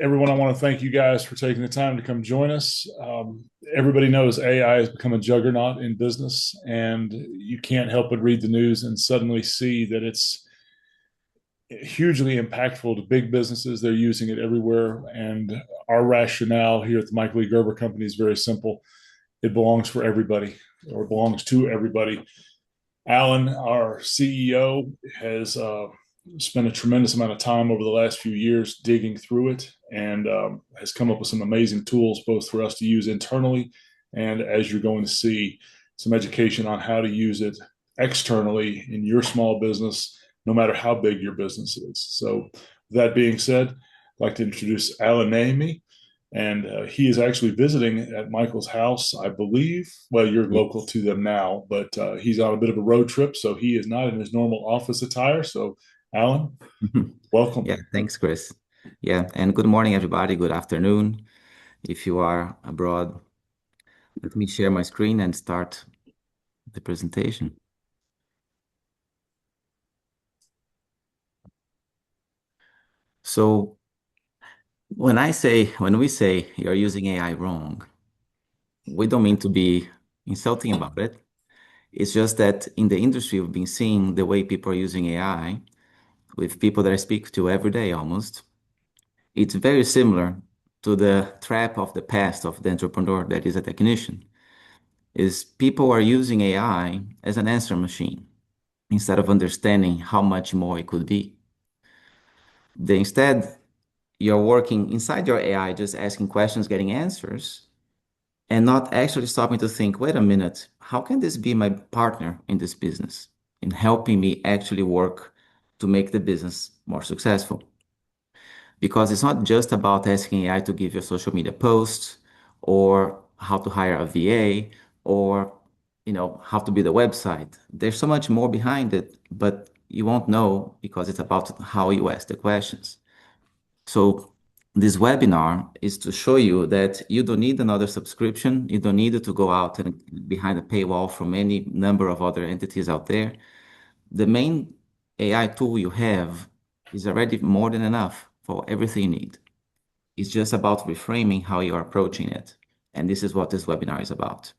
Everyone, I want to thank you guys for taking the time to come join us. Everybody knows AI has become a juggernaut in business, and you can't help but read the news and suddenly see that it's hugely impactful to big businesses. They're using it everywhere. And our rationale here at the Michael E. Gerber Company is very simple: it belongs for everybody, or belongs to everybody. Alan, our CEO, has spent a tremendous amount of time over the last few years digging through it and has come up with some amazing tools, both for us to use internally and, as you're going to see, some education on how to use it externally in your small business, no matter how big your business is. So, that being said, I'd like to introduce Alan Naomi, and he is actually visiting at Michael's house, I believe. Well, you're local to them now, but he's on a bit of a road trip, so he is not in his normal office attire. So, Alan, welcome. Yeah, thanks, Chris. Yeah, and good morning, everybody. Good afternoon. If you are abroad, let me share my screen and start the presentation. So when we say you're using AI wrong, we don't mean to be insulting about it. It's just that in the industry, we've been seeing the way people are using AI with people that I speak to every day almost. It's very similar to the trap of the past of the entrepreneur that is a technician. Is people are using AI as an answer machine instead of understanding how much more it could be. Instead, you're working inside your AI, just asking questions, getting answers, and not actually stopping to think, wait a minute, how can this be my partner in this business in helping me actually work to make the business more successful? Because it's not just about asking AI to give you a social media post or how to hire a VA or how to build a website. There's so much more behind it, but you won't know because it's about how you ask the questions. So this webinar is to show you that you don't need another subscription. You don't need to go out and behind a paywall from any number of other entities out there. The main AI tool you have is already more than enough for everything you need. It's just about reframing how you're approaching it. And this is what this webinar is about.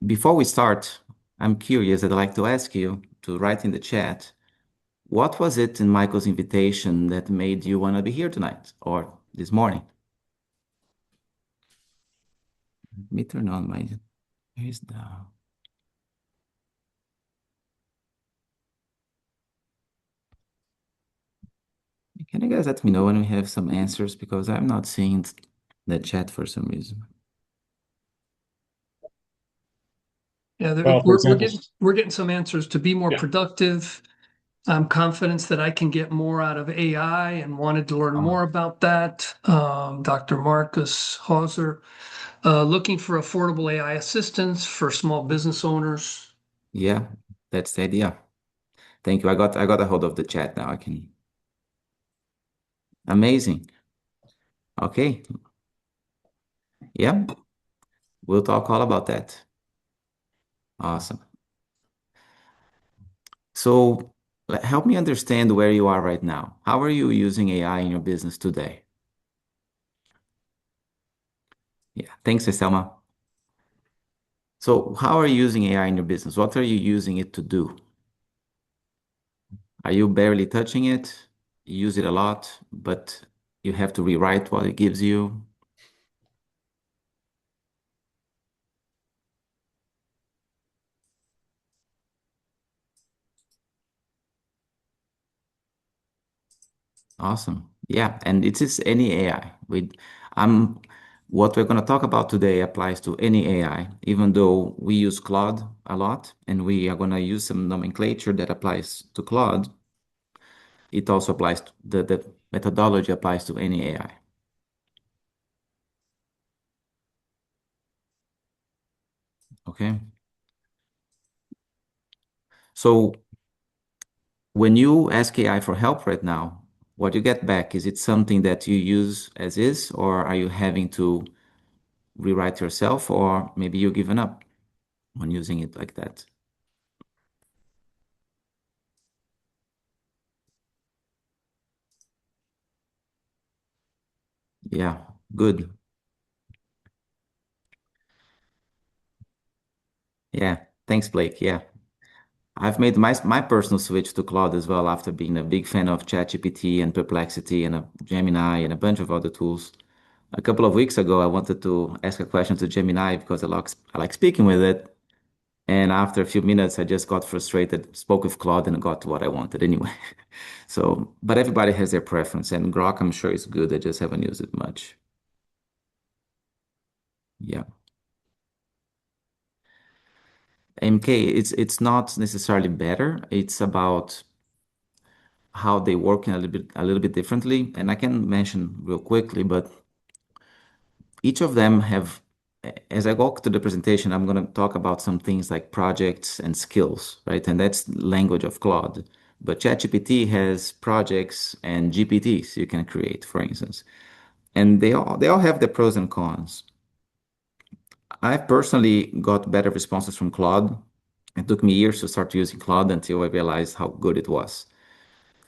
Before we start, I'm curious. I'd like to ask you to write in the chat, what was it in Michael's invitation that made you want to be here tonight or this morning? Let me turn on my, here's the, can you guys let me know when we have some answers because I'm not seeing the chat for some reason. Yeah, Well, for example, we're getting some answers to be more yeah. productive. I'm confident that I can get more out of AI and wanted to learn more about that. Dr. Marcus Hauser, looking for affordable AI assistance for small business owners. Yeah, that's the idea. Thank you. I got a hold of the chat now. I can. Amazing. Okay. Yeah, we'll talk all about that. Awesome. So help me understand where you are right now. How are you using AI in your business today? Yeah, thanks, Selma. So how are you using AI in your business? What are you using it to do? Are you barely touching it? You use it a lot, but you have to rewrite what it gives you. Awesome. Yeah, and it is any AI. I'm what we're going to talk about today applies to any AI, even though we use Claude a lot, and we are going to use some nomenclature that applies to Claude. It also applies to the methodology applies to any AI. Okay. So when you ask AI for help right now, what you get back, is it something that you use as is, or are you having to rewrite yourself, or maybe you've given up on using it like that? Yeah, good. Yeah, thanks, Blake. Yeah. I've made my personal switch to Claude as well after being a big fan of ChatGPT and Perplexity and Gemini and a bunch of other tools. A couple of weeks ago, I wanted to ask a question to Gemini because I like speaking with it. And after a few minutes, I just got frustrated, spoke with Claude, and got to what I wanted anyway. So, but everybody has their preference, and Grok, I'm sure is good. I just haven't used it much. Yeah. MK, it's not necessarily better. It's about how they work in a little bit differently. And I can mention real quickly, but each of them have, as I go to the presentation, I'm going to talk about some things like projects and skills, right? And that's language of Claude. But ChatGPT has projects and GPTs you can create, for instance. And they all have their pros and cons. I've personally got better responses from Claude. It took me years to start using Claude until I realized how good it was.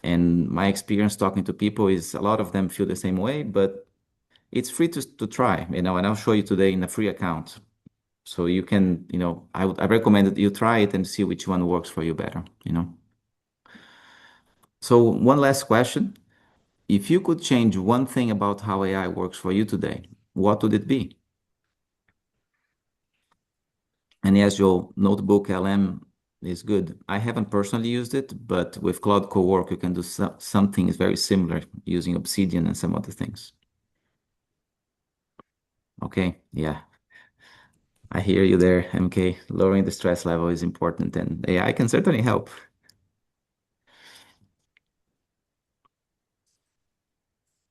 And my experience talking to people is a lot of them feel the same way, but it's free to try, and I'll show you today in a free account. So you can, I recommend that you try it and see which one works for you better. So one last question. If you could change one thing about how AI works for you today, what would it be? And yes, your notebook LM is good. I haven't personally used it, but with Claude Cowork, you can do some things very similar using Obsidian and some other things. Okay, yeah, I hear you there, MK. Lowering the stress level is important, and AI can certainly help.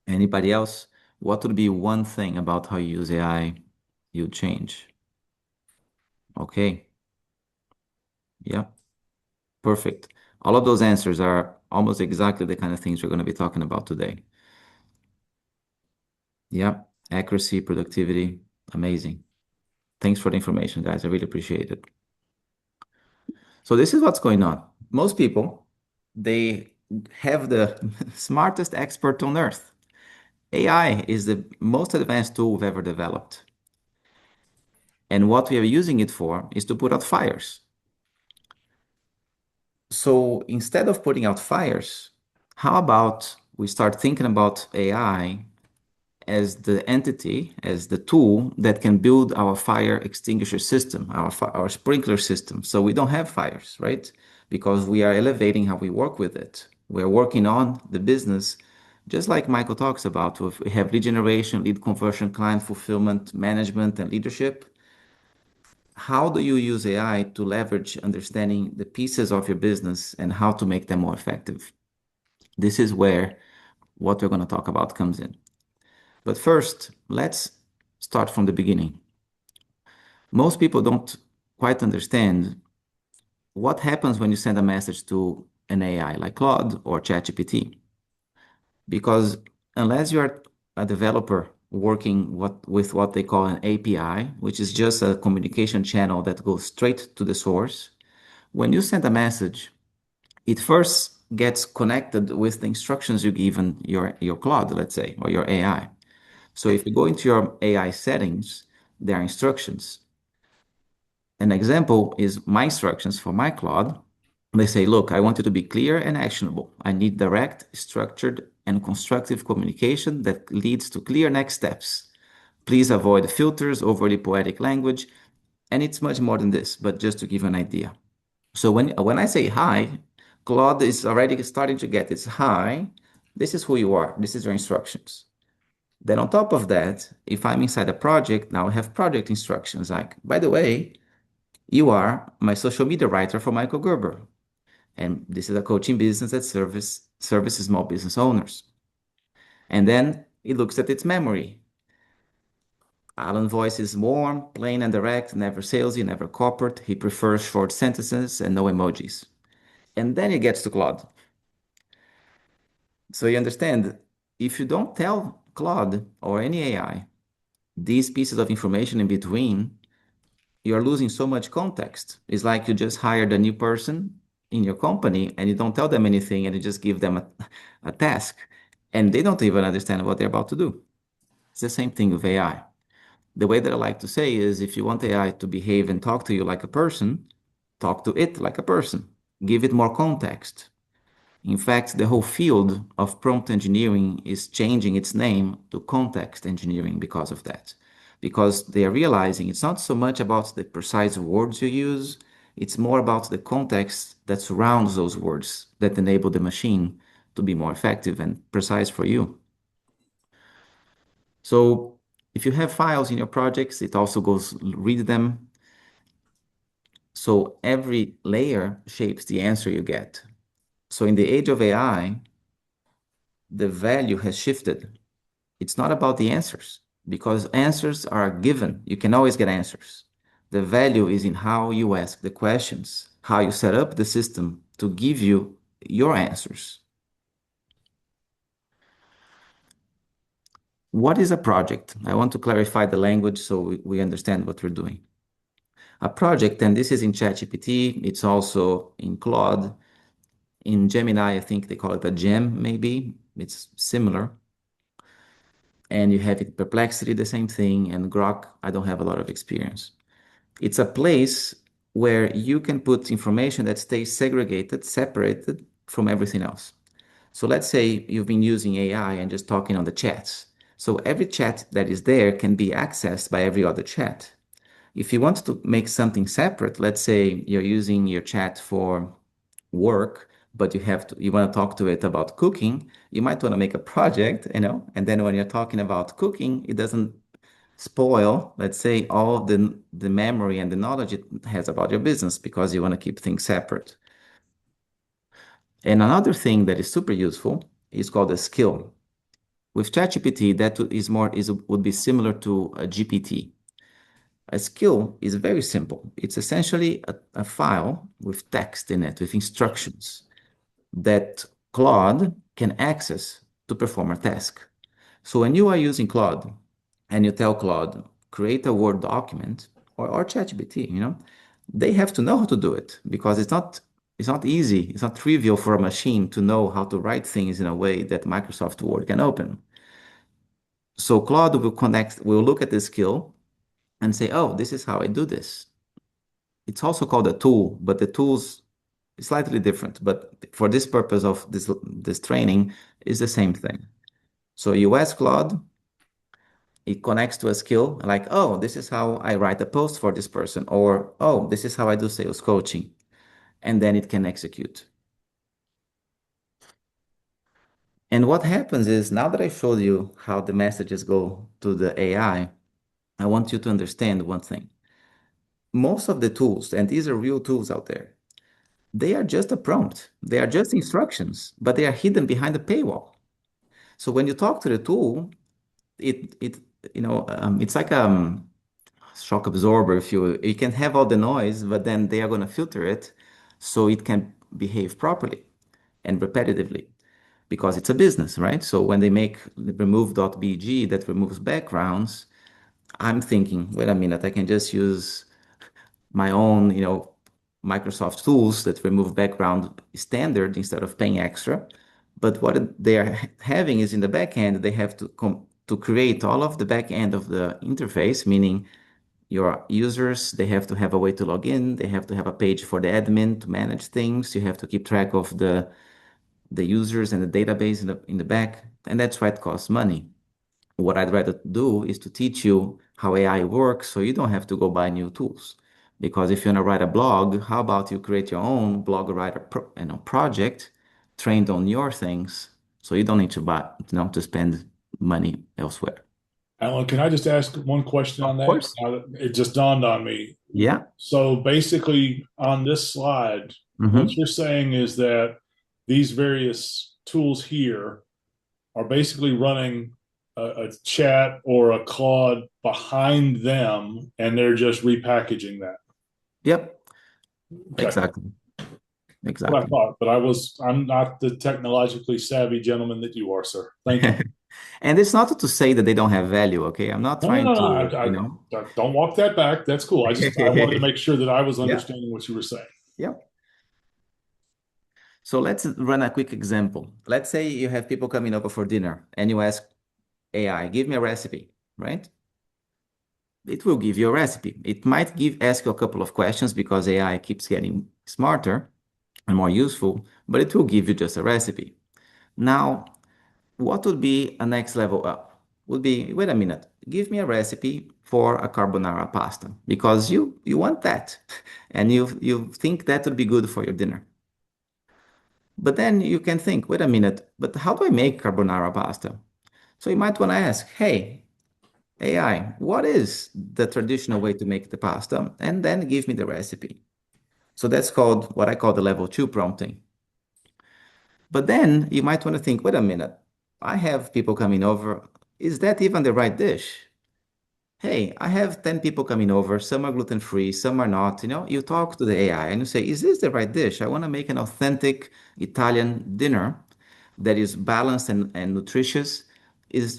Anybody else? What would be one thing about how you use AI you'd change? Okay, yeah, perfect. All of those answers are almost exactly the kind of things we're going to be talking about today. Yeah, accuracy, productivity, amazing. Thanks for the information, guys. I really appreciate it. So this is what's going on. Most people, they have the smartest expert on earth. AI is the most advanced tool we've ever developed. And what we are using it for is to put out fires. So instead of putting out fires, how about we start thinking about AI as the entity, as the tool that can build our fire extinguisher system, our sprinkler system, so we don't have fires, right? Because we are elevating how we work with it. We're working on the business, just like Michael talks about. We have lead generation, lead conversion, client fulfillment, management, and leadership. How do you use AI to leverage understanding the pieces of your business and how to make them more effective? This is where what we're going to talk about comes in. But first, let's start from the beginning. Most people don't quite understand what happens when you send a message to an AI like Claude or ChatGPT. Because unless you're a developer working with what they call an API, which is just a communication channel that goes straight to the source, when you send a message, it first gets connected with the instructions you given your Claude, let's say, or your AI. So if you go into your AI settings, there are instructions. An example is my instructions for my Claude. They say, look, I want it to be clear and actionable. I need direct, structured, and constructive communication that leads to clear next steps. Please avoid filters, overly poetic language. And it's much more than this, but just to give you an idea. So when I say hi, Claude is already starting to get this. Hi, this is who you are. This is your instructions. Then on top of that, if I'm inside a project, now I have project instructions like, by the way, you are my social media writer for Michael Gerber. And this is a coaching business that services small business owners. And then it looks at its memory. Alan's voice is warm, plain and direct, never salesy, never corporate. He prefers short sentences and no emojis. And then it gets to Claude. So you understand, if you don't tell Claude or any AI these pieces of information in between, you're losing so much context. It's like you just hired a new person in your company and you don't tell them anything and you just give them a task and they don't even understand what they're about to do. It's the same thing with AI. The way that I like to say is if you want AI to behave and talk to you like a person, talk to it like a person. Give it more context. In fact, the whole field of prompt engineering is changing its name to context engineering because of that. Because they are realizing it's not so much about the precise words you use, it's more about the context that surrounds those words that enable the machine to be more effective and precise for you. So if you have files in your projects, it also goes read them. So every layer shapes the answer you get. So in the age of AI, the value has shifted. It's not about the answers because answers are given. You can always get answers. The value is in how you ask the questions, how you set up the system to give you your answers. What is a project? I want to clarify the language so we understand what we're doing. A project, and this is in ChatGPT, it's also in Claude. In Gemini, I think they call it a gem, maybe. It's similar. And you have it Perplexity, the same thing, and Grok, I don't have a lot of experience. It's a place where you can put information that stays segregated, separated from everything else. So let's say you've been using AI and just talking on the chats. So every chat that is there can be accessed by every other chat. If you want to make something separate, let's say you're using your chat for work, but you want to talk to it about cooking, you might want to make a project, and then when you're talking about cooking, it doesn't spoil, let's say, all the memory and the knowledge it has about your business because you want to keep things separate. And another thing that is super useful is called a skill. With ChatGPT, that would be similar to a GPT. A skill is very simple. It's essentially a file with text in it, with instructions that Claude can access to perform a task. So when you are using Claude and you tell Claude, create a Word document or ChatGPT, they have to know how to do it because it's not easy, it's not trivial for a machine to know how to write things in a way that Microsoft Word can open. So Claude will look at the skill and say, oh, this is how I do this. It's also called a tool, but the tools is slightly different. But for this purpose of this training, is the same thing. So you ask Claude, it connects to a skill like, oh, this is how I write a post for this person, or oh, this is how I do sales coaching. And then it can execute. And what happens is now that I showed you how the messages go to the I want you to understand one thing. Most of the tools, and these are real tools out there, they are just a prompt. They are just instructions, but they are hidden behind a paywall. So when you talk to the tool, it's like a shock absorber. If you can have all the noise, but then they are going to filter it so it can behave properly and repetitively because it's a business, right? So when they make the remove.bg that removes backgrounds, I'm thinking, wait a minute, I can just use my own, Microsoft tools that remove background standard instead of paying extra. But what they are having is in the back end, they have to create all of the back end of the interface, meaning your users, they have to have a way to log in, they have to have a page for the admin to manage things, you have to keep track of the users and the database in the back, and that's why it costs money. What I'd rather do is to teach you how AI works so you don't have to go buy new tools. Because if you want to write a blog, how about you create your own blog writer project trained on your things so you don't need to buy, to spend money elsewhere. Alan, can I just ask one question on Of that? course. It just dawned on me. Yeah. So basically, on this slide, what Hmm. you're saying is that these various tools here are basically running a chat or a Claude behind them, and they're just repackaging that. Yep. Okay, Exactly. what I Exactly. thought, but I'm not the technologically savvy gentleman that you are, sir. Thank you. And it's not to say that they don't have value, okay? I'm not No, no, trying no, no. to, Don't walk that back. That's cool. I wanted to make sure that I was Yeah. understanding what you were saying. Yep. So let's run a quick example. Let's say you have people coming over for dinner and you ask, AI, give me a recipe, right? It will give you a recipe. It might ask you a couple of questions because AI keeps getting smarter and more useful, but it will give you just a recipe. Now, what would be a next level up? Would be, wait a minute, give me a recipe for a carbonara pasta because you want that and you think that would be good for your dinner. But then you can think, wait a minute, but how do I make carbonara pasta? So you might want to ask, hey, AI, what is the traditional way to make the pasta? And then give me the recipe. So that's called what I call the level two prompting. But then you might want to think, wait a minute, I have people coming over. Is that even the right dish? Hey, I have 10 people coming over. Some are gluten free, some are not. You talk to the AI and you say, is this the right dish? I want to make an authentic Italian dinner that is balanced and nutritious.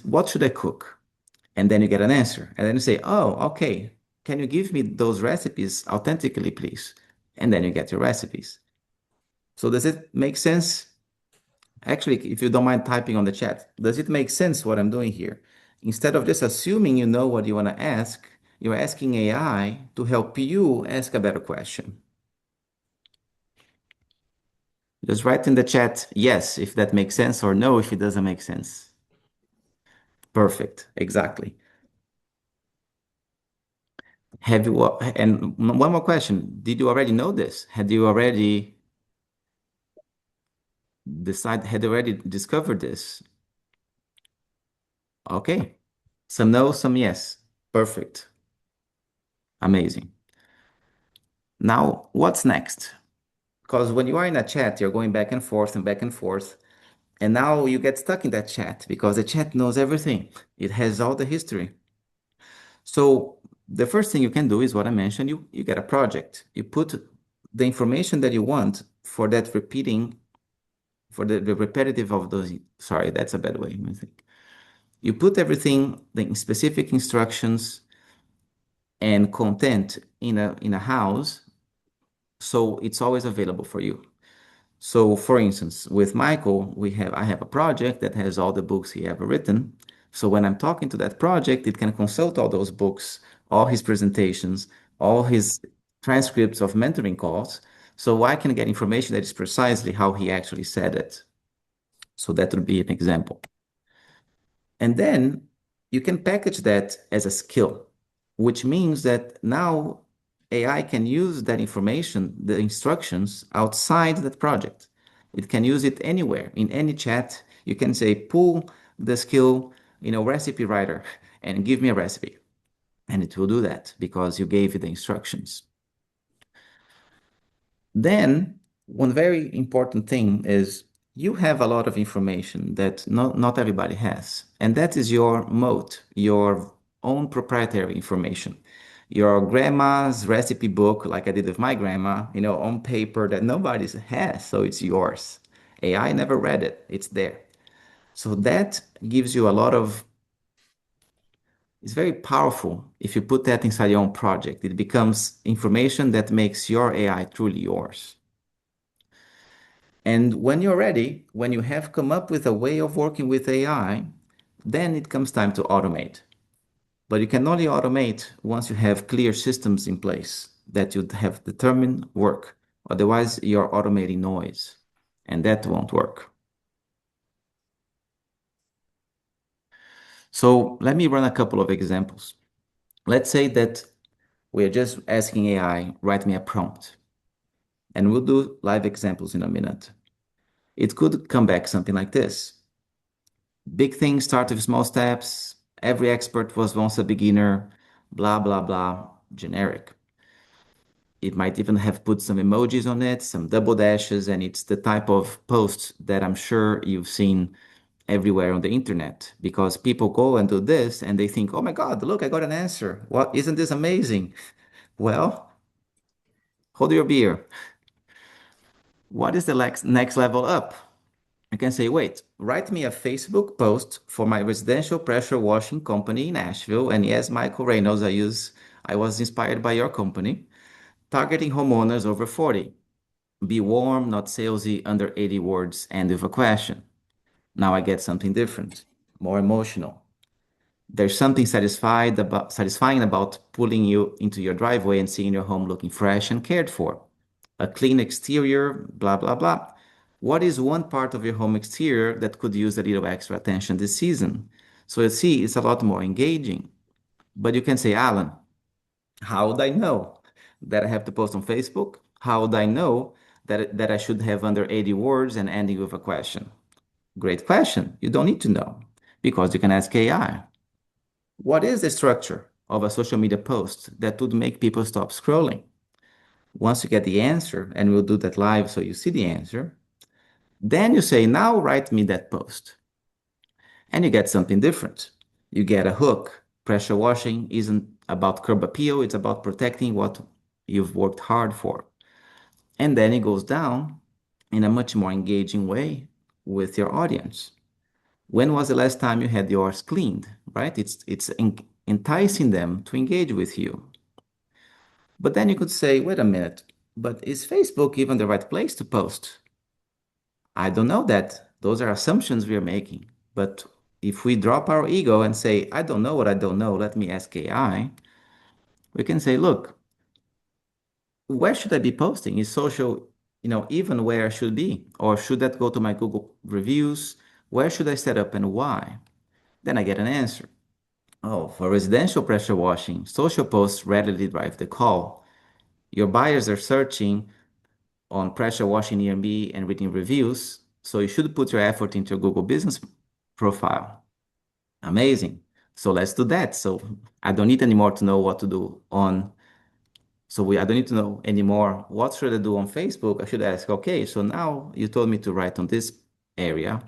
What should I cook? And then you get an answer. And then you say, oh, okay. Can you give me those recipes authentically, please? And then you get your recipes. So does it make sense? Actually, if you don't mind typing on the chat, does it make sense what I'm doing here? Instead of just assuming you know what you want to ask, you're asking AI to help you ask a better question. Just write in the chat yes if that makes sense or no if it doesn't make sense. Perfect. Exactly. And one more question. Did you already know this? Had you already discovered this? Okay. Some no, some yes. Perfect. Amazing. Now, what's next? Because when you are in a chat, you're going back and forth and back and forth. And now you get stuck in that chat because the chat knows everything. It has all the history. So the first thing you can do is what I mentioned. You get a project. You put the information that you want for that repeating, for the repetitive of those. Sorry, that's a bad way. I think. You put everything, the specific instructions and content in a house, so it's always available for you. So for instance, with Michael, I have a project that has all the books he ever written. So when I'm talking to that project, it can consult all those books, all his presentations, all his transcripts of mentoring calls. So I can get information that is precisely how he actually said it. So that would be an example. And then you can package that as a skill, which means that now AI can use that information, the instructions outside that project. It can use it anywhere in any chat. You can say, pull the skill, recipe writer and give me a recipe. And it will do that because you gave it the instructions. Then, one very important thing is you have a lot of information that not everybody has, and that is your moat, your own proprietary information. Your grandma's recipe book, like I did with my grandma, on paper that nobody has, so it's yours. AI never read it, it's there. So that gives you a lot of, it's very powerful if you put that inside your own project. It becomes information that makes your AI truly yours. And when you're ready, when you have come up with a way of working with AI, then it comes time to automate. But you can only automate once you have clear systems in place that you have determined work. Otherwise, you're automating noise, and that won't work. So let me run a couple of examples. Let's say that we're just asking AI, write me a prompt, and we'll do live examples in a minute. It could come back something like this. Big things start with small steps. Every expert was once a beginner, blah, blah, blah, generic. It might even have put some emojis on it, some double dashes, and it's the type of post that I'm sure you've seen everywhere on the internet because people go and do this and they think, oh my God, look, I got an answer. What, isn't this amazing? Well, hold your beer. What is the next level up? You can say, wait, write me a Facebook post for my residential pressure washing company in Nashville. And yes, Michael Reynolds, I was inspired by your company, targeting homeowners over 40. Be warm, not salesy, under 80 words, end of a question. Now I get something different, more emotional. There's something satisfying about pulling you into your driveway and seeing your home looking fresh and cared for. A clean exterior, blah, blah, blah. What is one part of your home exterior that could use a little extra attention this season? So you see, it's a lot more engaging. But you can say, Alan, how would I know that I have to post on Facebook? How would I know that I should have under 80 words and ending with a question? Great question. You don't need to know because you can ask AI. What is the structure of a social media post that would make people stop scrolling? Once you get the answer, and we'll do that live so you see the answer, then you say, now write me that post. And you get something different. You get a hook. Pressure washing isn't about curb appeal, it's about protecting what you've worked hard for. And then it goes down in a much more engaging way with your audience. When was the last time you had yours cleaned, right? It's enticing them to engage with you. But then you could say, wait a minute, but is Facebook even the right place to post? I don't know that. Those are assumptions we are making. But if we drop our ego and say, I don't know what I don't know, let me ask AI, we can say, look, where should I be posting? Is social, even where I should be? Or should that go to my Google reviews? Where should I set up and why? Then I get an answer. Oh, for residential pressure washing, social posts readily drive the call. Your buyers are searching on pressure washing near me and reading reviews, so you should put your effort into your Google business profile. Amazing. So let's do that. So I don't need anymore to know what to do on. I don't need to know anymore what should I do on Facebook. I should ask, okay, so now you told me to write on this area.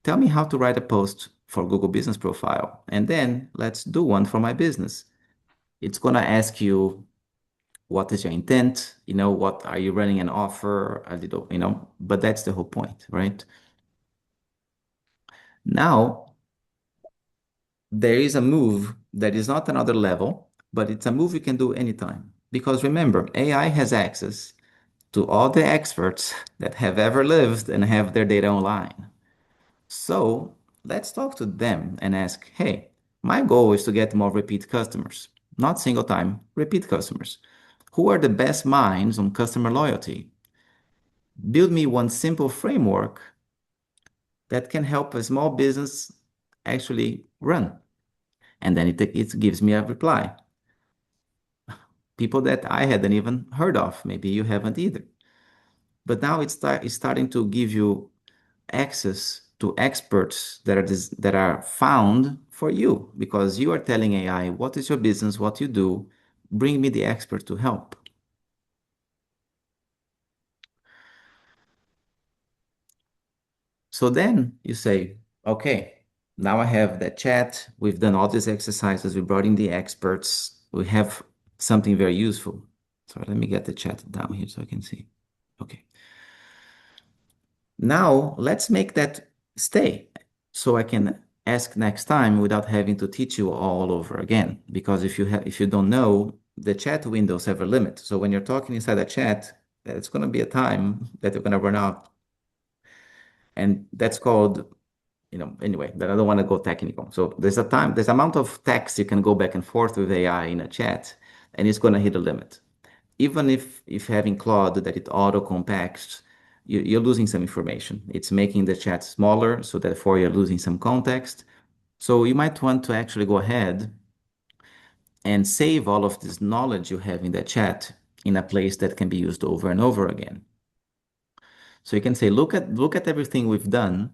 Tell me how to write a post for Google Business Profile. And then let's do one for my business. It's going to ask you what is your intent, what are you running an offer, a little, but that's the whole point, right? Now, there is a move that is not another level, but it's a move you can do anytime. Because remember, AI has access to all the experts that have ever lived and have their data online. So let's talk to them and ask, hey, my goal is to get more repeat customers, not single time, repeat customers. Who are the best minds on customer loyalty? Build me one simple framework that can help a small business actually run. And then it gives me a reply. People that I hadn't even heard of. Maybe you haven't either. But now it's starting to give you access to experts that are found for you because you are telling AI, what is your business, what you do, bring me the expert to help. So then you say, okay, now I have that chat. We've done all these exercises. We brought in the experts. We have something very useful. So let me get the chat down here so I can see. Okay. Now let's make that stay so I can ask next time without having to teach you all over again. Because if you don't know, the chat windows have a limit. So when you're talking inside a chat, it's going to be a time that you're going to run out. And that's called, anyway, that I don't want to go technical. So there's amount of text you can go back and forth with AI in a chat, and it's going to hit a limit. Even if having Claude that it auto compacts, you're losing some information. It's making the chat smaller, so therefore you're losing some context. So you might want to actually go ahead and save all of this knowledge you have in the chat in a place that can be used over and over again. So you can say, look at everything we've done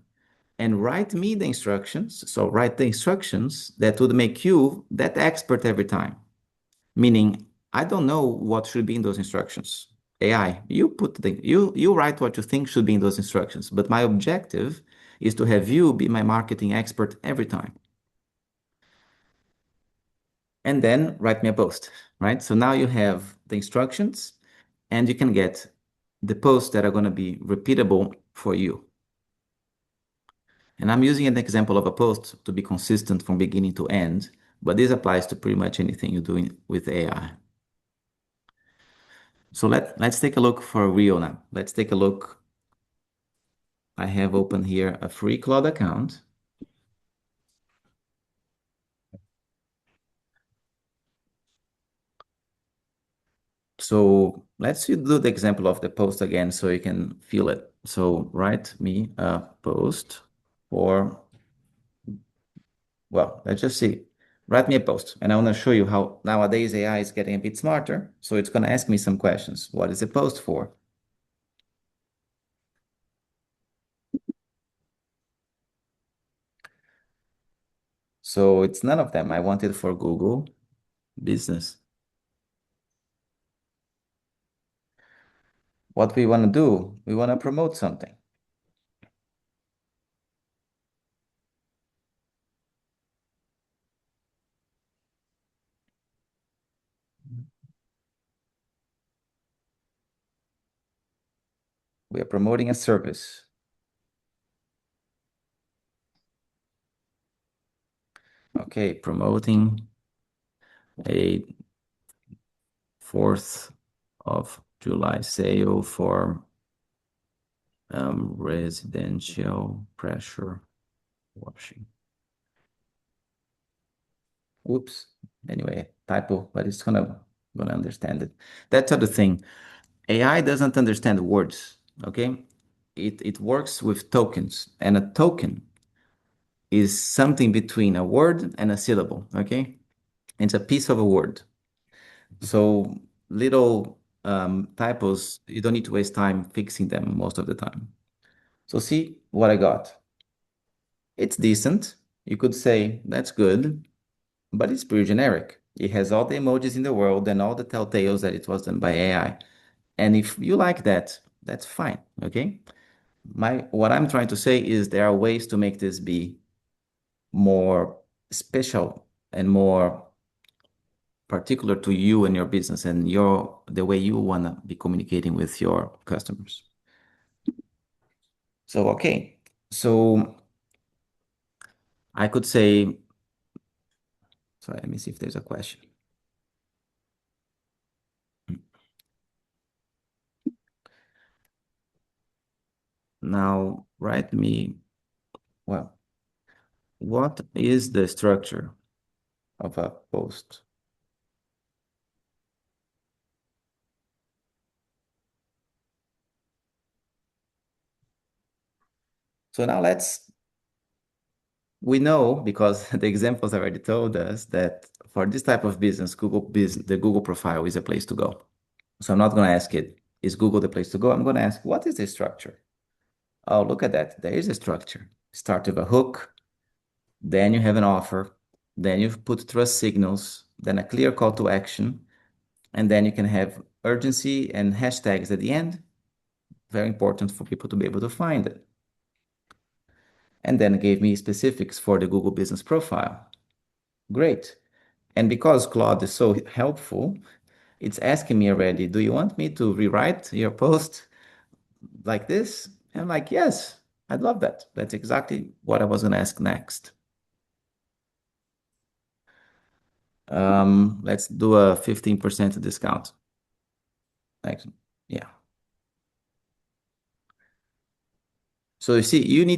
and write me the instructions. So write the instructions that would make you that expert every time. Meaning, I don't know what should be in those instructions. AI, you write what you think should be in those instructions. But my objective is to have you be my marketing expert every time. And then write me a post, right? So now you have the instructions and you can get the posts that are going to be repeatable for you. And I'm using an example of a post to be consistent from beginning to end, but this applies to pretty much anything you're doing with AI. So let's take a look for real now. Let's take a look. I have open here a free Claude account. So let's do the example of the post again so you can feel it. So write me a post for, well, let's just see. Write me a post. And I want to show you how nowadays AI is getting a bit smarter. So it's going to ask me some questions. What is the post for? So it's none of them. I want it for Google Business. What we want to do, we want to promote something. We are promoting a service. Okay, promoting a 4th of July sale for residential pressure washing. Whoops. Anyway, typo, but it's gonna understand it. That's the thing. AI doesn't understand words, okay? It works with tokens, and a token is something between a word and a syllable, okay? It's a piece of a word. So little typos, you don't need to waste time fixing them most of the time. So see what I got. It's decent. You could say that's good, but it's pretty generic. It has all the emojis in the world and all the telltales that it was done by AI. And if you like that, that's fine, okay? What I'm trying to say is there are ways to make this be more special and more particular to you and your business and the way you want to be communicating with your customers. So okay, so I could say, sorry, let me see if there's a question. Now write me, well, what is the structure of a post? So now we know because the examples already told us that for this type of business, the Google profile is a place to go. So I'm not going to ask it, is Google the place to go? I'm going to ask, what is the structure? Oh, look at that. There is a structure. Start with a hook, then you have an offer, then you put trust signals, then a clear call to action, and then you can have urgency and hashtags at the end. Very important for people to be able to find it. And then it gave me specifics for the Google Business Profile. Great. And because Claude is so helpful, it's asking me already, do you want me to rewrite your post like this? And I'm like, yes, I'd love that. That's exactly what I was going to ask next. Let's do a 15% discount. Like, yeah. So you see, you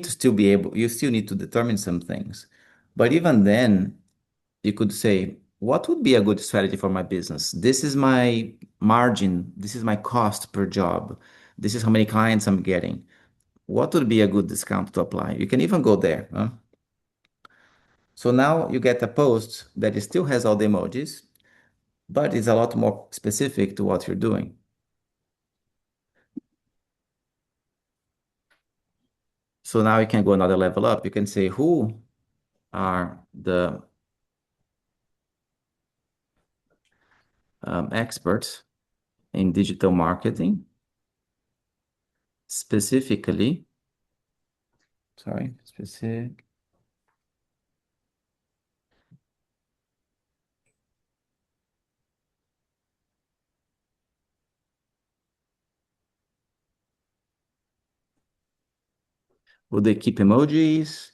still need to determine some things. But even then, you could say, what would be a good strategy for my business? This is my margin. This is my cost per job. This is how many clients I'm getting. What would be a good discount to apply? You can even go there. Huh? So now you get a post that still has all the emojis, but it's a lot more specific to what you're doing. So now you can go another level up. You can say, who are the experts in digital marketing, specifically, sorry, specific. Would they keep emojis?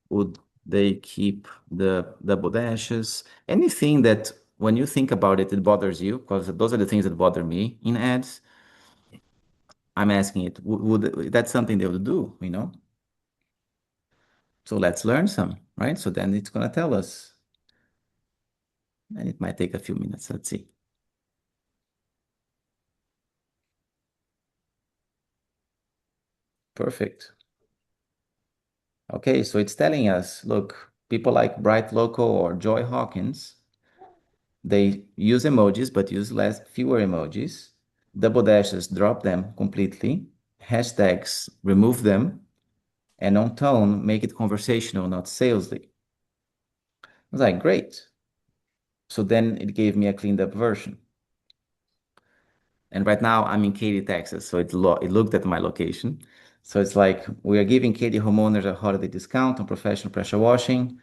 Would they keep the double dashes? Anything that when you think about it, it bothers you, because those are the things that bother me in ads. I'm asking it, would that's something they would do, you know? So let's learn some, right? So then it's going to tell us, and it might take a few minutes. Let's see. Perfect. Okay, so it's telling us, look, people like Bright Loco or Joy Hawkins, they use emojis, but use fewer emojis. Double dashes, drop them completely. Hashtags, remove them. And on tone, make it conversational, not salesy. I was like, great. So then it gave me a cleaned up version. And right now I'm in Katy, Texas. So it looked at my location. So it's like, we are giving Katy homeowners a holiday discount on professional pressure washing.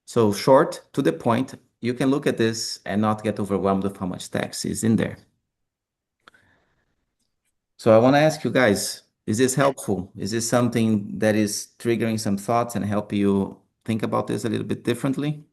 So short, to the point, you can look at this and not get overwhelmed with how much text is in there. So I want to ask you guys, is this helpful? Is this something that is triggering some thoughts and help you think about this a little bit differently?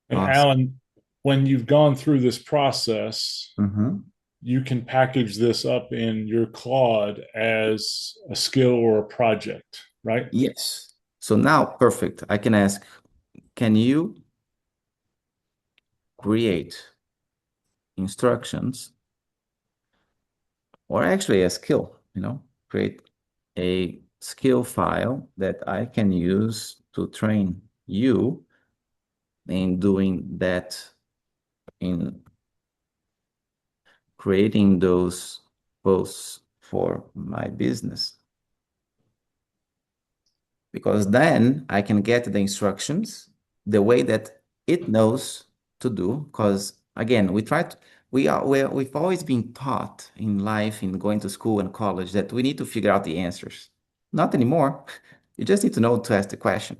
And Awesome. Alan, when you've gone through this process, Mhm. you can package this up in your Claude as a skill or a project, right? Yes. So now, perfect. I can ask, can you create instructions or actually a skill, create a skill file that I can use to train you in doing that, in creating those posts for my business. Because then I can get the instructions the way that it knows to do. Because again, we've always been taught in life, in going to school and college, that we need to figure out the answers. Not anymore. You just need to know to ask the question.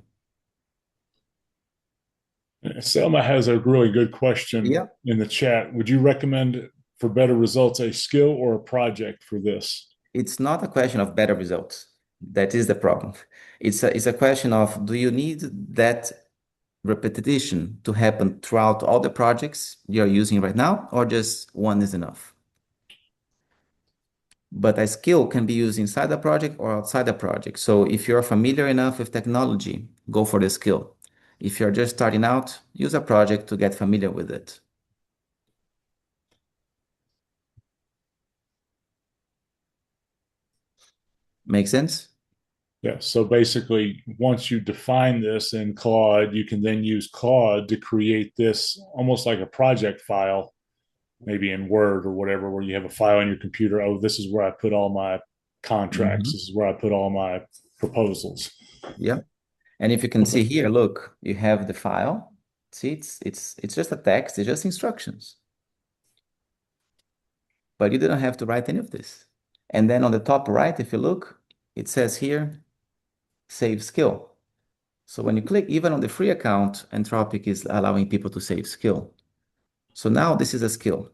Selma has a really good question Yeah. in the chat. Would you recommend for better results a skill or a project for this? It's not a question of better results. That is the problem. It's a question of, do you need that repetition to happen throughout all the projects you're using right now, or just one is enough? But a skill can be used inside the project or outside the project. So if you're familiar enough with technology, go for the skill. If you're just starting out, use a project to get familiar with it. Make sense? Yeah. So basically, once you define this in Claude, you can then use Claude to create this almost like a project file, maybe in Word or whatever, where you have a file on your computer. Oh, this is where I put all my contracts. Mhm. This is where I put all my proposals. Yeah. And if you can see Okay. here, look, you have the file. See, it's just a text, it's just instructions. But you didn't have to write any of this. And then on the top right, if you look, it says here, save skill. So when you click, even on the free account, Anthropic is allowing people to save skill. So now this is a skill.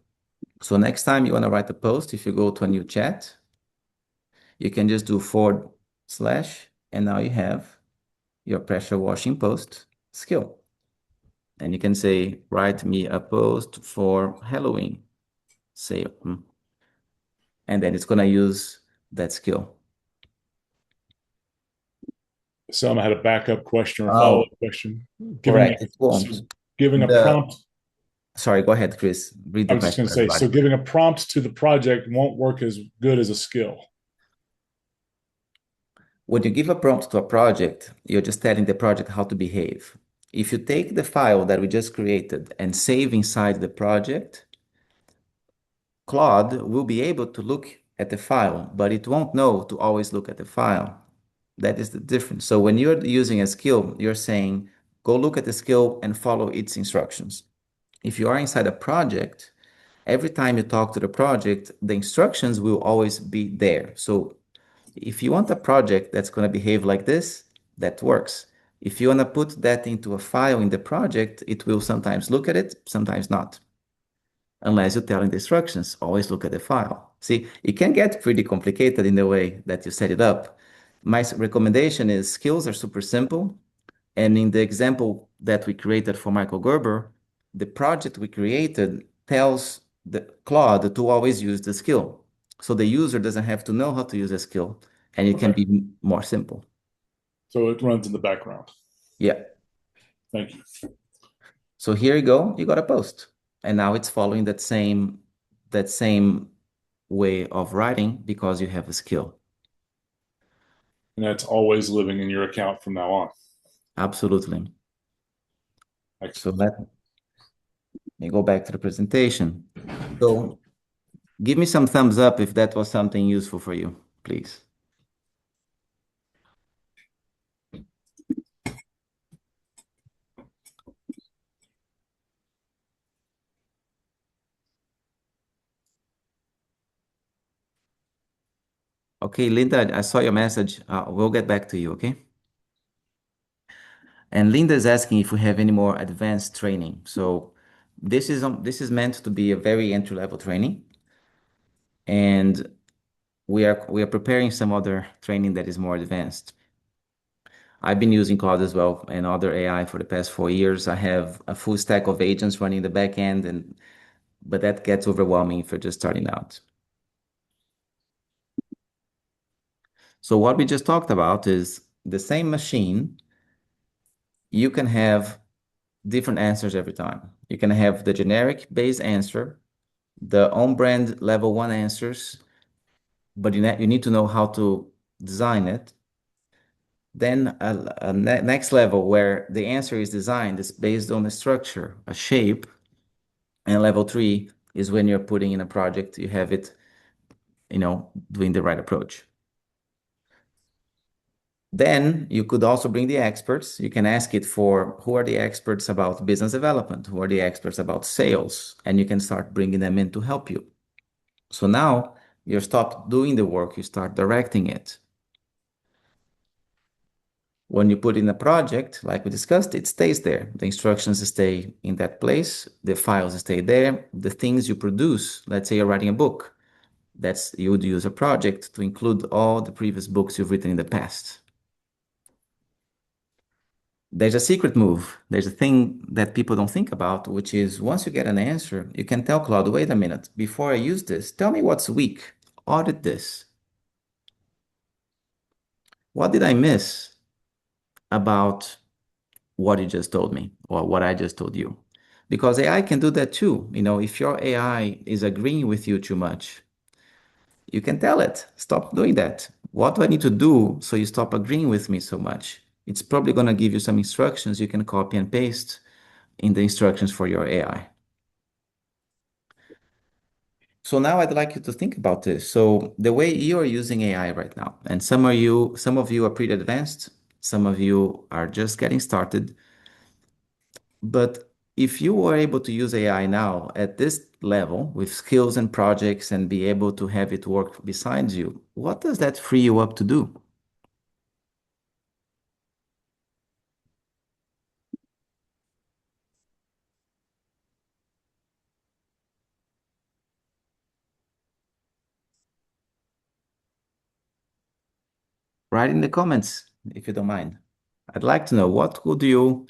So next time you want to write a post, if you go to a new chat, you can just do forward slash, and now you have your pressure washing post skill. And you can say, write me a post for Halloween. Say, and then it's going to use that skill. Selma had a backup question or follow up Oh, question. Giving correct. It won't. so giving a The prompt. Sorry, go ahead, Chris. Read I the was just question going to for say, everybody. so giving a prompt to the project won't work as good as a skill. When you give a prompt to a project, you're just telling the project how to behave. If you take the file that we just created and save inside the project, Claude will be able to look at the file, but it won't know to always look at the file. That is the difference. So when you're using a skill, you're saying, go look at the skill and follow its instructions. If you are inside a project, every time you talk to the project, the instructions will always be there. So if you want a project that's going to behave like this, that works. If you want to put that into a file in the project, it will sometimes look at it, sometimes not. Unless you tell in the instructions, always look at the file. See, it can get pretty complicated in the way that you set it up. My recommendation is skills are super simple. And in the example that we created for Michael Gerber, the project we created tells the Claude to always use the skill. So the user doesn't have to know how to use a skill, and it can Okay. be more simple. So it runs in the background. Yeah. Thank you. So here you go, you got a post. And now it's following that same way of writing because you have a skill. And that's always living in your account from now on. Absolutely. So Excellent. let me go back to the presentation. So give me some thumbs up if that was something useful for you, please. Okay, Linda, I saw your message. We'll get back to you, okay? And Linda is asking if we have any more advanced training. So this is meant to be a very entry-level training, and we are preparing some other training that is more advanced. I've been using Claude as well and other AI for the past 4 years. I have a full stack of agents running the back end, and but that gets overwhelming if you're just starting out. So what we just talked about is the same machine. You can have different answers every time. You can have the generic base answer, the on-brand level one answers, but you need to know how to design it. Then a next level where the answer is designed is based on a structure, a shape. And level three is when you're putting in a project, you have it, doing the right approach. Then you could also bring the experts. You can ask it for who are the experts about business development, who are the experts about sales, and you can start bringing them in to help you. So now you stop doing the work, you start directing it. When you put in a project, like we discussed, it stays there. The instructions stay in that place, the files stay there, the things you produce, let's say you're writing a book, you would use a project to include all the previous books you've written in the past. There's a secret move. There's a thing that people don't think about, which is once you get an answer, you can tell Claude, wait a minute, before I use this, tell me what's weak. Audit this. What did I miss about what you just told me or what I just told you? Because AI can do that too. If your AI is agreeing with you too much, you can tell it, stop doing that. What do I need to do so you stop agreeing with me so much? It's probably going to give you some instructions you can copy and paste in the instructions for your AI. So now I'd like you to think about this. So the way you are using AI right now, and some of you are pretty advanced, some of you are just getting started. But if you were able to use AI now at this level with skills and projects and be able to have it work besides you, what does that free you up to do? Write in the comments if you don't mind. I'd like to know what could you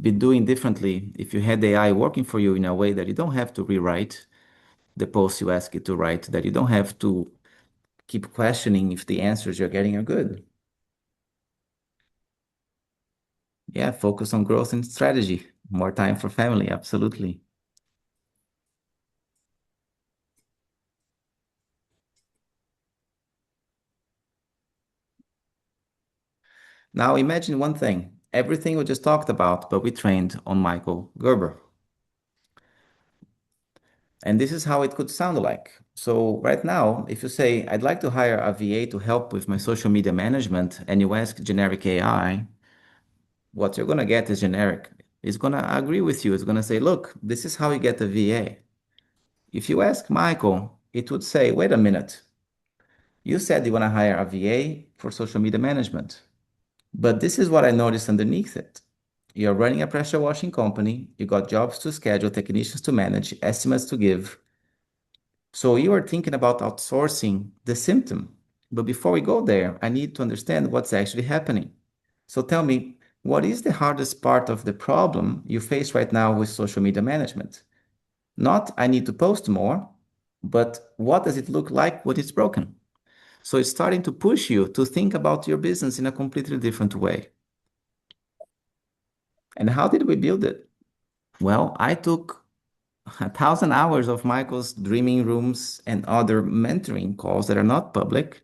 be doing differently if you had AI working for you in a way that you don't have to rewrite the posts you ask it to write, that you don't have to keep questioning if the answers you're getting are good. Yeah, focus on growth and strategy. More time for family, absolutely. Now imagine one thing, everything we just talked about, but we trained on Michael Gerber. And this is how it could sound like. So right now, if you say, I'd like to hire a VA to help with my social media management, and you ask generic AI, what you're going to get is generic. It's going to agree with you. It's going to say, look, this is how you get a VA. If you ask Michael, it would say, wait a minute. You said you want to hire a VA for social media management. But this is what I noticed underneath it. You're running a pressure washing company. You got jobs to schedule, technicians to manage, estimates to give. So you are thinking about outsourcing the symptom. But before we go there, I need to understand what's actually happening. So tell me, what is the hardest part of the problem you face right now with social media management? Not I need to post more, but what does it look like when it's broken? So it's starting to push you to think about your business in a completely different way. And how did we build it? Well, I took 1,000 hours of Michael's dreaming rooms and other mentoring calls that are not public.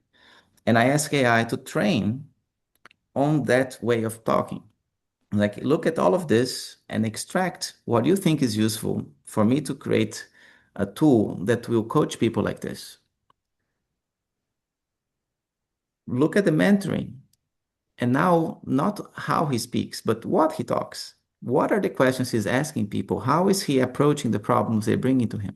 And I ask AI to train on that way of talking. Like, look at all of this and extract what you think is useful for me to create a tool that will coach people like this. Look at the mentoring. And now, not how he speaks, but what he talks. What are the questions he's asking people? How is he approaching the problems they're bringing to him?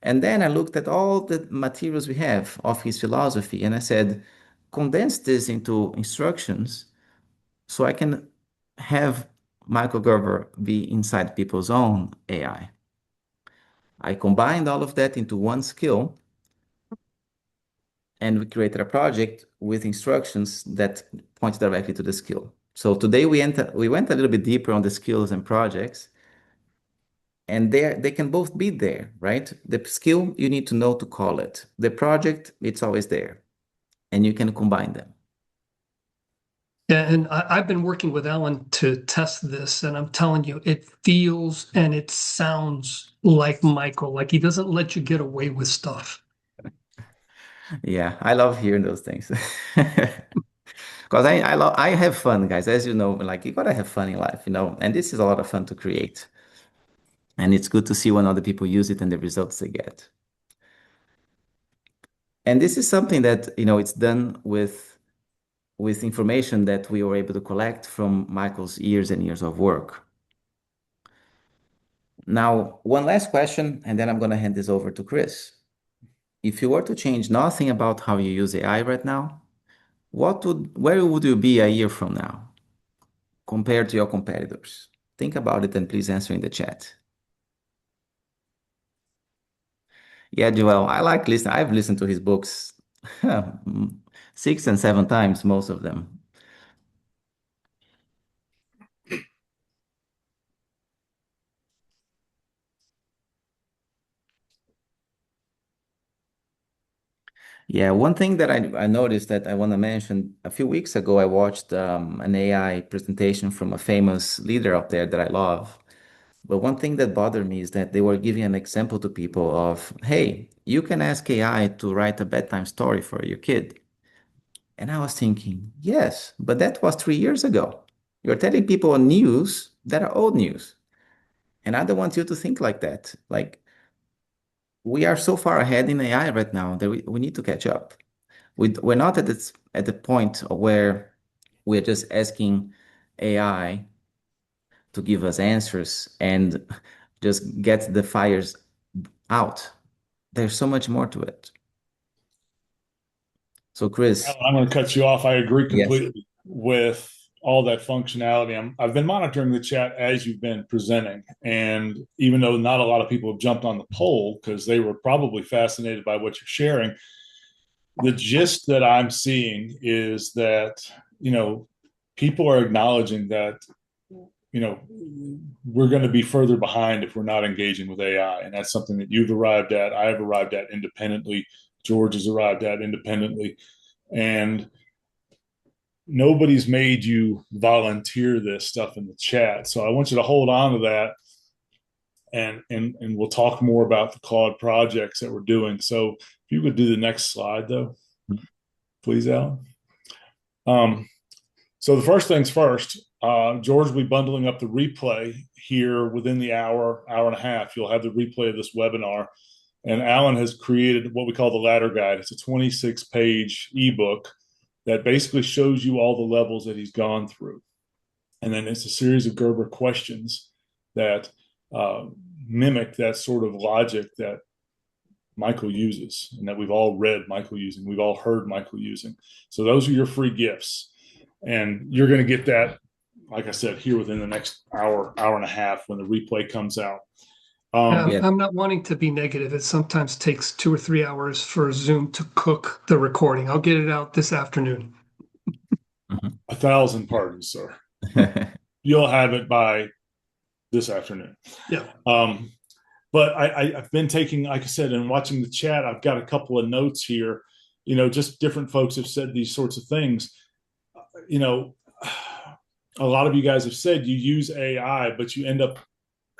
And then I looked at all the materials we have of his philosophy and I said, condense this into instructions so I can have Michael Gerber be inside people's own AI. I combined all of that into one skill and we created a project with instructions that point directly to the skill. So today we went a little bit deeper on the skills and projects, and they can both be there, right? The skill you need to know to call it. The project, it's always there, and you can combine them. Yeah, and I've been working with Alan to test this, and I'm telling you, it feels and it sounds like Michael. Like he doesn't let you get away with stuff. Yeah, I love hearing those things. Because I have fun, guys. As you know, like you gotta have fun in life, you know, and this is a lot of fun to create. And it's good to see when other people use it and the results they get. And this is something that, you know, it's done with information that we were able to collect from Michael's years and years of work. Now, one last question, and then I'm going to hand this over to Chris. If you were to change nothing about how you use AI right now, where would you be a year from now compared to your competitors? Think about it and please answer in the chat. Yeah, Joel, I like listening. I've listened to his books 6 and 7 times, most of them. Yeah, one thing that I noticed that I want to mention, a few weeks ago, I watched an AI presentation from a famous leader out there that I love. But one thing that bothered me is that they were giving an example to people of, hey, you can ask AI to write a bedtime story for your kid. And I was thinking, yes, but that was 3 years ago. You're telling people news that are old news. And I don't want you to think like that. Like, we are so far ahead in AI right now that we need to catch up. We're not at the point where we're just asking AI to give us answers and just get the fires out. There's so much more to it. So, Chris, I'm going to cut you off. I agree yes. completely with all that functionality. I've been monitoring the chat as you've been presenting. And even though not a lot of people have jumped on the poll because they were probably fascinated by what you're sharing, the gist that I'm seeing is that, people are acknowledging that, we're going to be further behind if we're not engaging with AI. And that's something that you've arrived at. I've arrived at independently. George has arrived at independently. And nobody's made you volunteer this stuff in the chat. So I want you to hold on to that and we'll talk more about the Claude projects that we're doing. So if you could do the next slide though, please, Alan. So the first things first, George will be bundling up the replay here within the hour and a half. You'll have the replay of this webinar. And Alan has created what we call the ladder guide. It's a 26-page ebook that basically shows you all the levels that he's gone through. And then it's a series of Gerber questions that mimic that sort of logic that Michael uses and that we've all read Michael using, we've all heard Michael using. So those are your free gifts. And you're going to get that, like I said, here within the next hour and a half when the replay comes out. Yeah. I'm not wanting to be negative. It sometimes takes 2 or 3 hours for Zoom to cook the recording. I'll get it out this afternoon. 1,000 pardons, sir. You'll have it by this afternoon. Yeah. But I've been taking, like I said, and watching the chat, I've got a couple of notes here. Just different folks have said these sorts of things. A lot of you guys have said you use AI, but you end up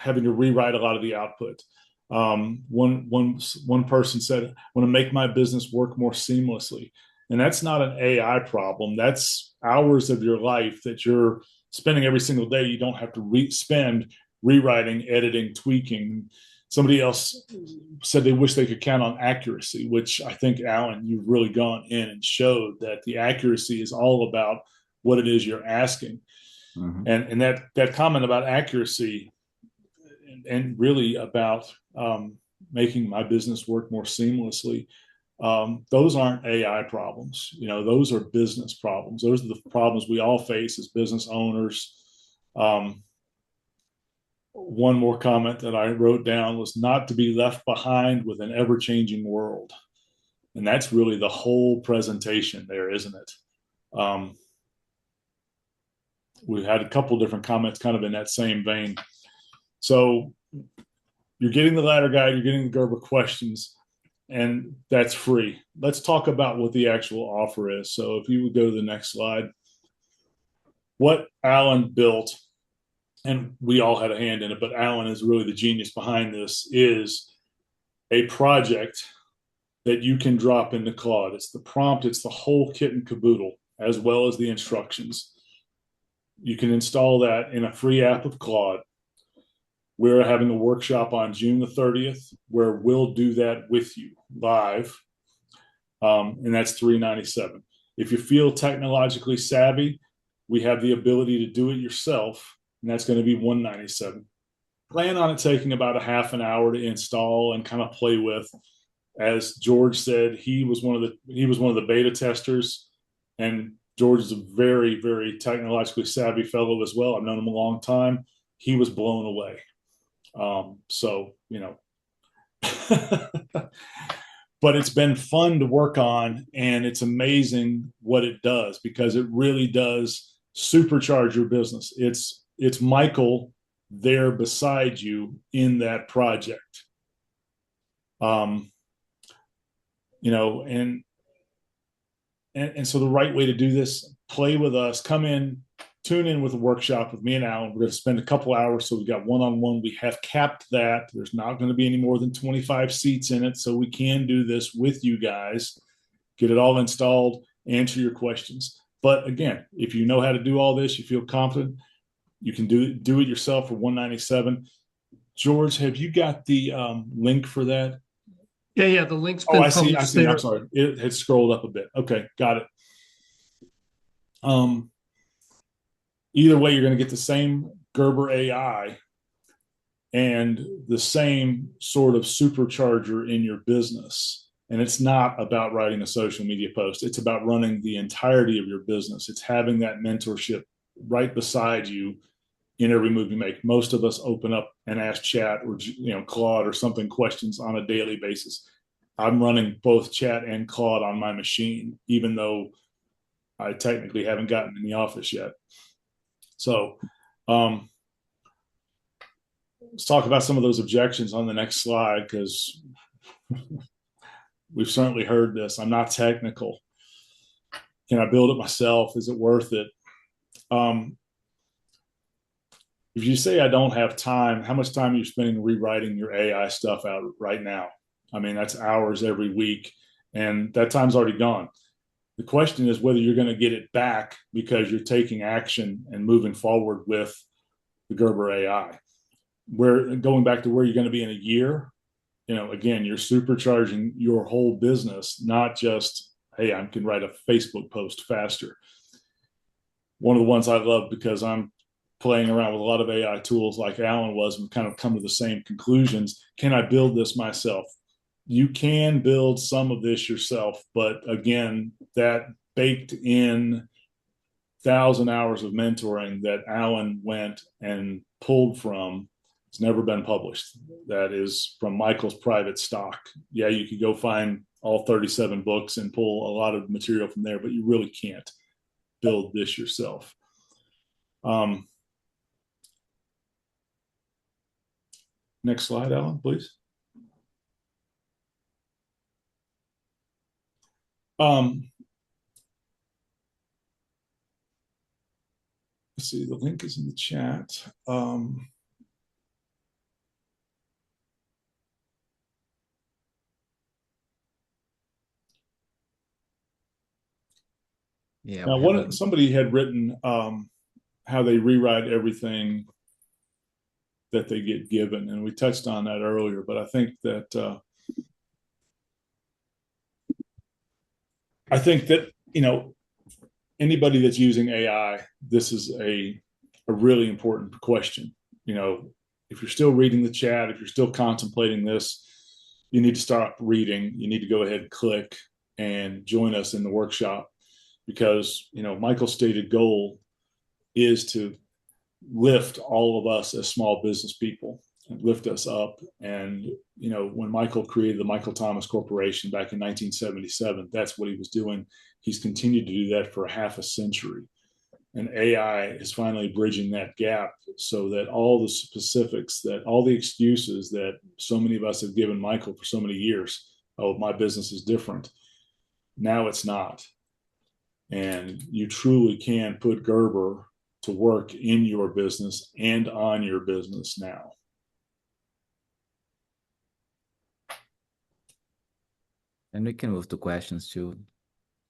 having to rewrite a lot of the output. One person said, "I want to make my business work more seamlessly," and that's not an AI problem. That's hours of your life that you're spending every single day. You don't have to spend rewriting, editing, tweaking. Somebody else said they wish they could count on accuracy, which I think, Alan, you've really gone in and showed that the accuracy is all about what it is you're asking. Mhm. And that comment about accuracy and really about making my business work more seamlessly, those aren't AI problems. Those are business problems. Those are the problems we all face as business owners. One more comment that I wrote down was not to be left behind with an ever-changing world. And that's really the whole presentation there, isn't it? We've had a couple different comments kind of in that same vein. So you're getting the ladder guide, you're getting the Gerber questions, and that's free. Let's talk about what the actual offer is. So if you would go to the next slide, what Alan built, and we all had a hand in it, but Alan is really the genius behind this, is a project that you can drop into Claude. It's the prompt, it's the whole kit and caboodle, as well as the instructions. You can install that in a free app of Claude. We're having a workshop on June the 30th where we'll do that with you live, and that's $397. If you feel technologically savvy, we have the ability to do it yourself, and that's going to be $197. Plan on it taking about a half an hour to install and kind of play with. As George said, he was one of the beta testers, and George is a very, very technologically savvy fellow as well. I've known him a long time. He was blown away. So, but it's been fun to work on, and it's amazing what it does because it really does supercharge your business. It's Michael there beside you in that project. And so the right way to do this, play with us, come in, tune in with a workshop with me and Alan. We're going to spend a couple hours. So we've got one-on-one. We have capped that. There's not going to be any more than 25 seats in it. So we can do this with you guys, get it all installed, answer your questions. But again, if you know how to do all this, you feel confident, you can do it yourself for $197. George, have you got the link for that? Yeah. The link's Oh, been I see. published there. I'm sorry. It had scrolled up a bit. Okay, got it. Either way, you're going to get the same Gerber AI and the same sort of supercharger in your business. And it's not about writing a social media post. It's about running the entirety of your business. It's having that mentorship right beside you in every move you make. Most of us open up and ask chat or Claude or something questions on a daily basis. I'm running both chat and Claude on my machine, even though I technically haven't gotten in the office yet. So let's talk about some of those objections on the next slide, because we've certainly heard this. I'm not technical. Can I build it myself? Is it worth it? If you say I don't have time, how much time are you spending rewriting your AI stuff out right now? I mean, that's hours every week, and that time's already gone. The question is whether you're going to get it back because you're taking action and moving forward with the Gerber AI. Where going back to where you're going to be in a year, again, you're supercharging your whole business, not just, hey, I can write a Facebook post faster. One of the ones I love, because I'm playing around with a lot of AI tools like Alan was, and kind of come to the same conclusions. Can I build this myself? You can build some of this yourself, but again, that baked in 1,000 hours of mentoring that Alan went and pulled from, it's never been published. That is from Michael's private stock. Yeah, you could go find all 37 books and pull a lot of material from there, but you really can't build this yourself. Next slide, Alan, please. Let's see, the link is in the chat. Yeah, Now, we have somebody had written how they rewrite everything that they get given, and we touched on that earlier. But I think that anybody that's using AI, this is a really important question. You know, if you're still reading the chat, if you're still contemplating this, you need to stop reading. You need to go ahead and click and join us in the workshop because Michael's stated goal is to lift all of us as small business people and lift us up. And when Michael created the Michael Thomas Corporation back in 1977, that's what he was doing. He's continued to do that for half a century. And AI is finally bridging that gap so that all the specifics, that all the excuses that so many of us have given Michael for so many years, oh, my business is different. Now it's not. And you truly can put Gerber to work in your business and on your business now. and we can move to questions too.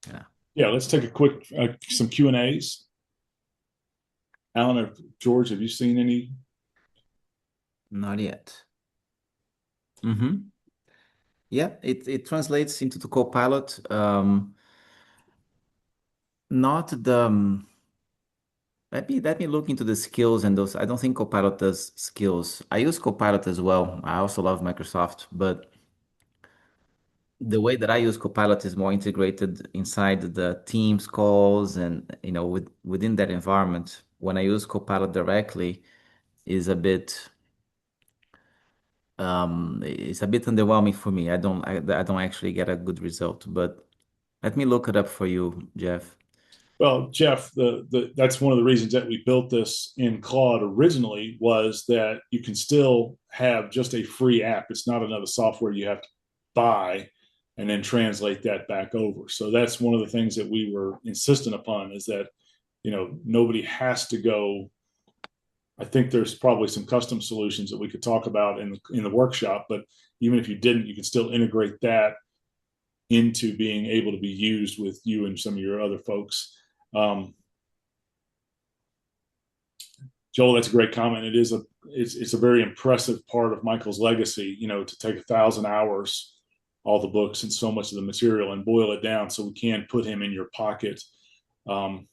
Yeah, Yeah, let's take a quick some Q&As. Alan or George, have you seen any? not yet. Mm-hmm. Yeah, it translates into the Copilot. Not the let me look into the skills and those. I don't think Copilot does skills. I use Copilot as well. I also love Microsoft, but the way that I use Copilot is more integrated inside the Teams calls and within that environment. When I use Copilot directly, is a bit it's a bit underwhelming for me. I don't actually get a good result, but let me look it up for you, Jeff. Well, Jeff, that's one of the reasons that we built this in Claude originally was that you can still have just a free app. It's not another software you have to buy and then translate that back over. So that's one of the things that we were insistent upon is that nobody has to go. I think there's probably some custom solutions that we could talk about in the workshop, but even if you didn't, you can still integrate that into being able to be used with you and some of your other folks. Um, Joel, that's a great comment. It's a very impressive part of Michael's legacy, to take 1,000 hours, all the books and so much of the material and boil it down so we can put him in your pocket. Um,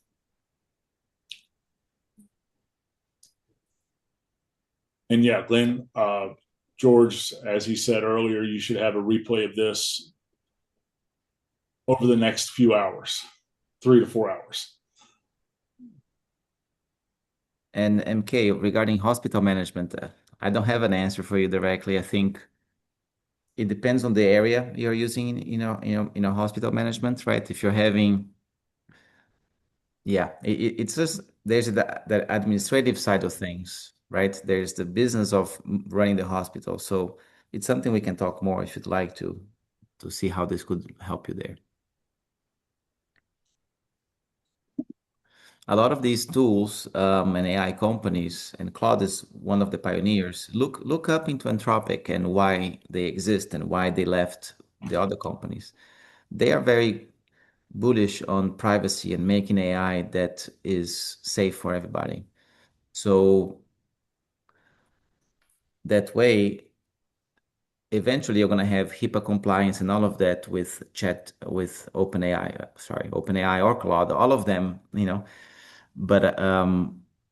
and yeah, Glenn, George, as he said earlier, you should have a replay of this over the next few hours, 3 to 4 hours. And MK, regarding hospital management, I don't have an answer for you directly. I think it depends on the area you're using, hospital management, right? If you're having, yeah, it's just there's the administrative side of things, right? There's the business of running the hospital. So it's something we can talk more if you'd like to see how this could help you there. A lot of these tools and AI companies, and Claude is one of the pioneers. Look up into Anthropic and why they exist and why they left the other companies. They are very bullish on privacy and making AI that is safe for everybody. So that way, eventually you're going to have HIPAA compliance and all of that with OpenAI, sorry, OpenAI or Claude, all of them, But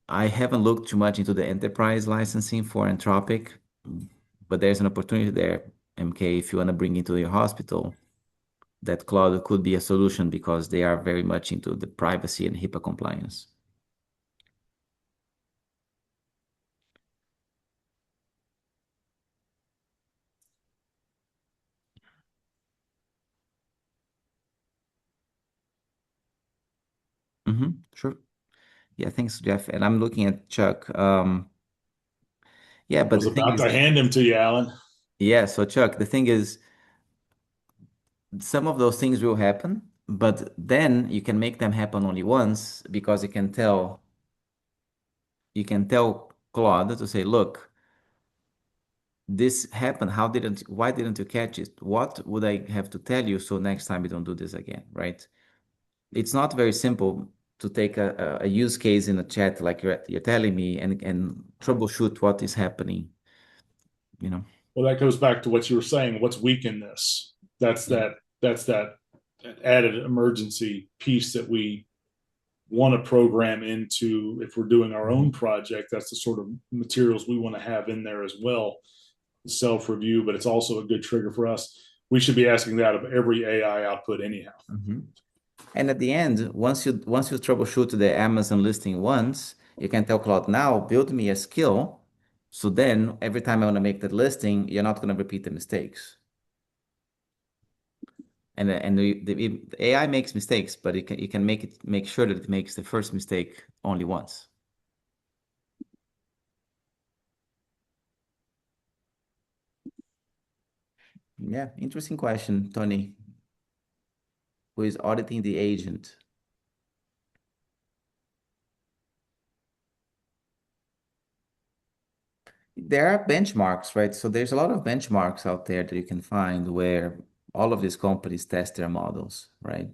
I haven't looked too much into the enterprise licensing for Anthropic, but there's an opportunity there, MK, if you want to bring into your hospital, that Claude could be a solution because they are very much into the privacy and HIPAA compliance. Sure. Yeah, thanks, Jeff. And I'm looking at Chuck. Yeah, I but was the thing about is, to hand him to you, Alan. yeah, so Chuck, the thing is, some of those things will happen, but then you can make them happen only once because you can tell Claude to say, look, this happened. Why didn't you catch it? What would I have to tell you so next time we don't do this again, right? it's not very simple to take a use case in a chat like you're telling me and troubleshoot what is happening, you know. Well, that goes back to what you were saying. What's weak in this? That's Yeah. that added emergency piece that we want to program into if we're doing our own project. That's the sort of materials we want to have in there as well, self review, but it's also a good trigger for us. We should be asking that of every AI output anyhow. Mm-hmm. And at the end, once you troubleshoot the Amazon listing once, you can tell Claude, now build me a skill. So then every time I want to make that listing, you're not going to repeat the mistakes. And the AI makes mistakes, but it can make sure that it makes the first mistake only once. Yeah, interesting question, Tony. Who is auditing the agent? There are benchmarks, right? So there's a lot of benchmarks out there that you can find where all of these companies test their models, right?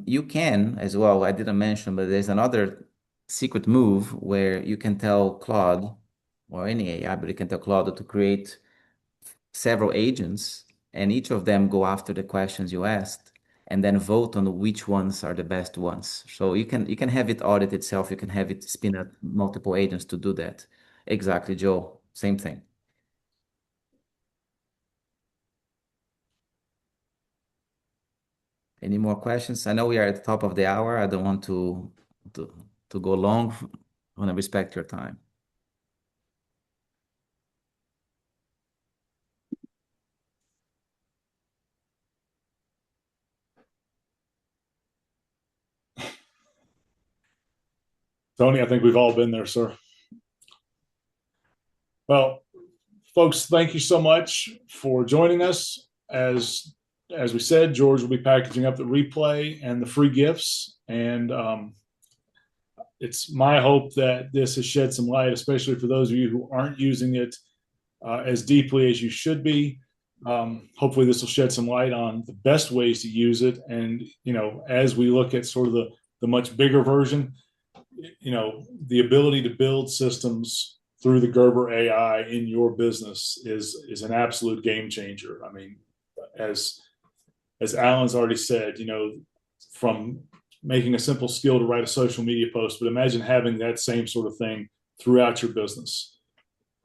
You can as well, I didn't mention, but there's another secret move where you can tell Claude or any AI, but you can tell Claude to create several agents and each of them go after the questions you asked and then vote on which ones are the best ones. So you can have it audit itself, you can have it spin up multiple agents to do that. Exactly, Joe. Same thing. Any more questions? I know we are at the top of the hour. I don't want to to go long. I want to respect your time. Tony, I think we've all been there, sir. Well, folks, thank you so much for joining us. As we said, George will be packaging up the replay and the free gifts, and it's my hope that this has shed some light, especially for those of you who aren't using it as deeply as you should be. Hopefully, this will shed some light on the best ways to use it, and as we look at sort of the much bigger version, the ability to build systems through the Gerber AI in your business is an absolute game changer. I mean, as Alan's already said, from making a simple skill to write a social media post, but imagine having that same sort of thing throughout your business,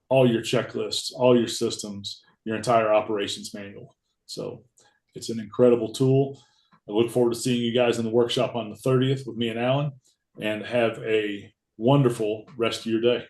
all your checklists, all your systems, your entire operations manual. So it's an incredible tool. I look forward to seeing you guys in the workshop on the 30th with me and Alan, and have a wonderful rest of your day.